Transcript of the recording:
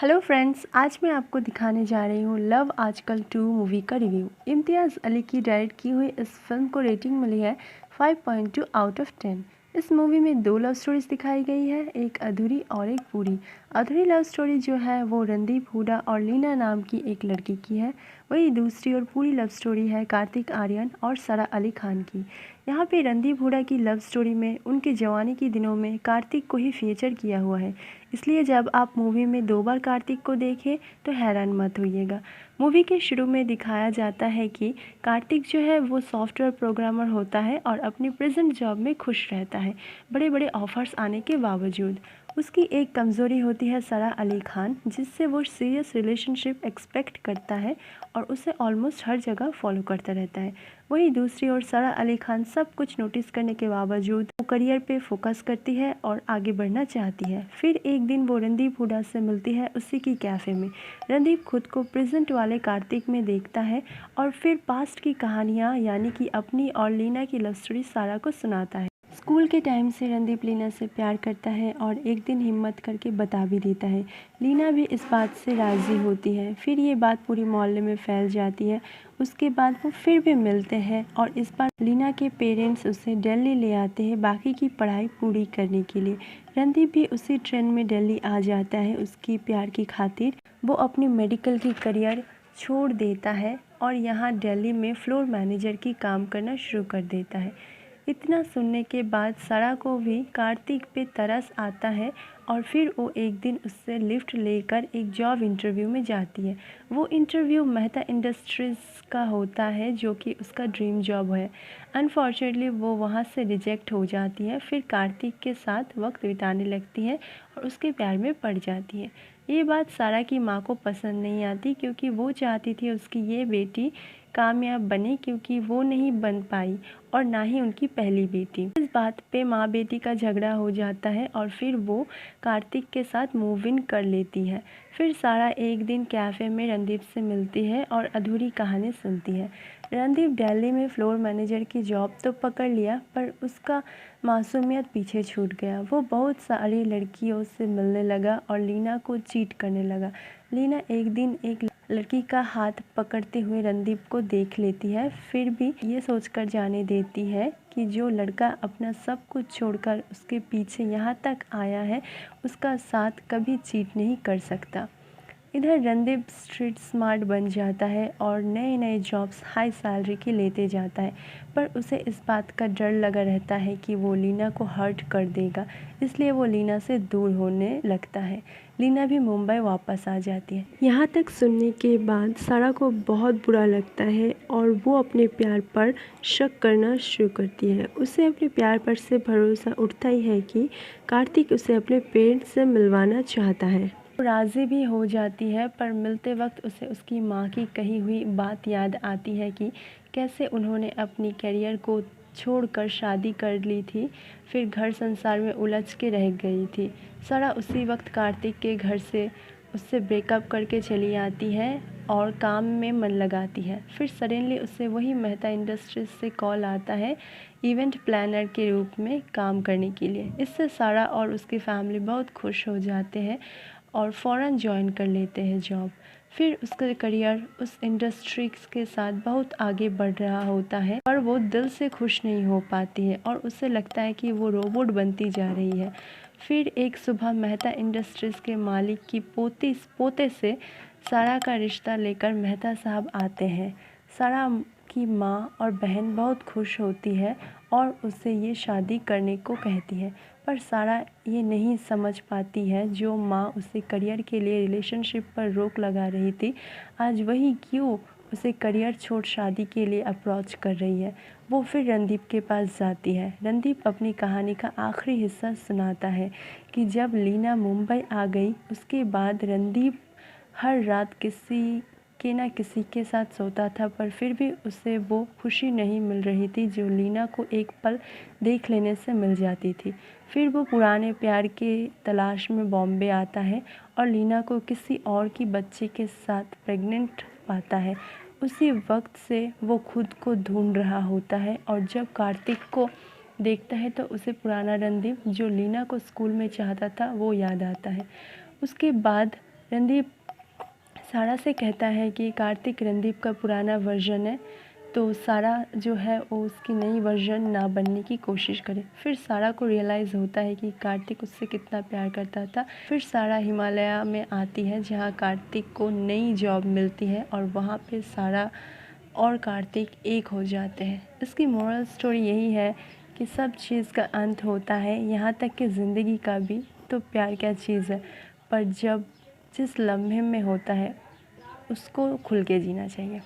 Hello friends, आज मैं आपको दिखाने जा रही हूँ लव आजकल 2 मूवी का रिव्यू। इम्तियाज़ अली की डायरेक्ट की हुई इस फिल्म को रेटिंग मिली है 5.2 आउट ऑफ 10। इस मूवी में 2 लव स्टोरीज दिखाई गई है, एक अधूरी और एक पूरी। अधूरी लव स्टोरी जो है वो रणदीप हुडा और लीना नाम की एक लड़की की है, वही दूसरी और पूरी लव स्टोरी है कार्तिक आर्यन और सारा अली खान की। यहाँ पे रणदीप हुडा की लव स्टोरी में उनके जवानी के दिनों में कार्तिक को ही फीचर किया हुआ है, इसलिए जब आप मूवी में 2 बार कार्तिक को देखें तो हैरान मत होइएगा। मूवी के शुरू में दिखाया जाता है कि कार्तिक जो है वो सॉफ्टवेयर प्रोग्रामर होता है और अपनी प्रेजेंट जॉब में खुश रहता है, बड़े बड़े ऑफर्स आने के बावजूद। उसकी एक कमज़ोरी होती है सारा अली खान, जिससे वो सीरियस रिलेशनशिप एक्सपेक्ट करता है और उसे ऑलमोस्ट हर जगह फॉलो करता रहता है। वहीं दूसरी ओर सारा अली खान सब कुछ नोटिस करने के बावजूद वो करियर पे फोकस करती है और आगे बढ़ना चाहती है। फिर एक दिन वो रणदीप हुडा से मिलती है उसी की कैफ़े में। रणदीप खुद को प्रेजेंट वाले कार्तिक में देखता है और फिर पास्ट की कहानियाँ यानी कि अपनी और लीना की लव स्टोरी सारा को सुनाता है। स्कूल के टाइम से रणदीप लीना से प्यार करता है और एक दिन हिम्मत करके बता भी देता है। लीना भी इस बात से राज़ी होती है। फिर ये बात पूरी मोहल्ले में फैल जाती है। उसके बाद वो फिर भी मिलते हैं और इस बार लीना के पेरेंट्स उसे दिल्ली ले आते हैं बाकी की पढ़ाई पूरी करने के लिए। रणदीप भी उसी ट्रेन में दिल्ली आ जाता है उसकी प्यार की खातिर। वो अपनी मेडिकल की करियर छोड़ देता है और यहाँ दिल्ली में फ्लोर मैनेजर की काम करना शुरू कर देता है। इतना सुनने के बाद सारा को भी कार्तिक पे तरस आता है और फिर वो एक दिन उससे लिफ्ट लेकर एक जॉब इंटरव्यू में जाती है। वो इंटरव्यू मेहता इंडस्ट्रीज़ का होता है जो कि उसका ड्रीम जॉब है। अनफॉर्चुनेटली वो वहाँ से रिजेक्ट हो जाती है। फिर कार्तिक के साथ वक्त बिताने लगती है और उसके प्यार में पड़ जाती है। ये बात सारा की माँ को पसंद नहीं आती क्योंकि वो चाहती थी उसकी ये बेटी कामयाब बने, क्योंकि वो नहीं बन पाई और ना ही उनकी पहली बेटी। इस बात पे माँ बेटी का झगड़ा हो जाता है और फिर वो कार्तिक के साथ मूव इन कर लेती है। फिर सारा एक दिन कैफ़े में रणदीप से मिलती है और अधूरी कहानी सुनती है। रणदीप दिल्ली में फ्लोर मैनेजर की जॉब तो पकड़ लिया पर उसका मासूमियत पीछे छूट गया। वो बहुत सारी लड़कियों से मिलने लगा और लीना को चीट करने लगा। लीना एक दिन एक लड़की का हाथ पकड़ते हुए रणदीप को देख लेती है, फिर भी ये सोचकर जाने देती है कि जो लड़का अपना सब कुछ छोड़कर उसके पीछे यहाँ तक आया है उसका साथ कभी चीट नहीं कर सकता। इधर रणदीप स्ट्रीट स्मार्ट बन जाता है और नए नए जॉब्स हाई सैलरी की लेते जाता है, पर उसे इस बात का डर लगा रहता है कि वो लीना को हर्ट कर देगा, इसलिए वो लीना से दूर होने लगता है। लीना भी मुंबई वापस आ जाती है। यहाँ तक सुनने के बाद सारा को बहुत बुरा लगता है और वो अपने प्यार पर शक करना शुरू करती है। उसे अपने प्यार पर से भरोसा उठता ही है कि कार्तिक उसे अपने पेरेंट्स से मिलवाना चाहता है। वो राज़ी भी हो जाती है, पर मिलते वक्त उसे उसकी माँ की कही हुई बात याद आती है कि कैसे उन्होंने अपनी करियर को छोड़कर शादी कर ली थी, फिर घर संसार में उलझ के रह गई थी। सारा उसी वक्त कार्तिक के घर से उससे ब्रेकअप करके चली आती है और काम में मन लगाती है। फिर सडनली उसे वही मेहता इंडस्ट्रीज से कॉल आता है इवेंट प्लानर के रूप में काम करने के लिए। इससे सारा और उसकी फैमिली बहुत खुश हो जाते हैं और फ़ौरन ज्वाइन कर लेते हैं जॉब। फिर उसका करियर उस इंडस्ट्री के साथ बहुत आगे बढ़ रहा होता है, पर वो दिल से खुश नहीं हो पाती है और उसे लगता है कि वो रोबोट बनती जा रही है। फिर एक सुबह मेहता इंडस्ट्रीज़ के मालिक की पोते से सारा का रिश्ता लेकर मेहता साहब आते हैं। सारा की माँ और बहन बहुत खुश होती है और उसे ये शादी करने को कहती है, पर सारा ये नहीं समझ पाती है जो माँ उसे करियर के लिए रिलेशनशिप पर रोक लगा रही थी, आज वही क्यों उसे करियर छोड़ शादी के लिए अप्रोच कर रही है। वो फिर रणदीप के पास जाती है। रणदीप अपनी कहानी का आखिरी हिस्सा सुनाता है कि जब लीना मुंबई आ गई उसके बाद रणदीप हर रात किसी के साथ सोता था, पर फिर भी उसे वो खुशी नहीं मिल रही थी जो लीना को एक पल देख लेने से मिल जाती थी। फिर वो पुराने प्यार के तलाश में बॉम्बे आता है और लीना को किसी और की बच्चे के साथ प्रेग्नेंट पाता है। उसी वक्त से वो खुद को ढूंढ रहा होता है और जब कार्तिक को देखता है तो उसे पुराना रणदीप जो लीना को स्कूल में चाहता था वो याद आता है। उसके बाद रणदीप सारा से कहता है कि कार्तिक रणदीप का पुराना वर्जन है, तो सारा जो है वो उसकी नई वर्जन ना बनने की कोशिश करे। फिर सारा को रियलाइज़ होता है कि कार्तिक उससे कितना प्यार करता था। फिर सारा हिमालय में आती है जहाँ कार्तिक को नई जॉब मिलती है और वहाँ पे सारा और कार्तिक एक हो जाते हैं। इसकी मोरल स्टोरी यही है कि सब चीज़ का अंत होता है, यहाँ तक कि ज़िंदगी का भी। तो प्यार क्या चीज़ है, पर जब जिस लम्हे में होता है उसको खुल के जीना चाहिए।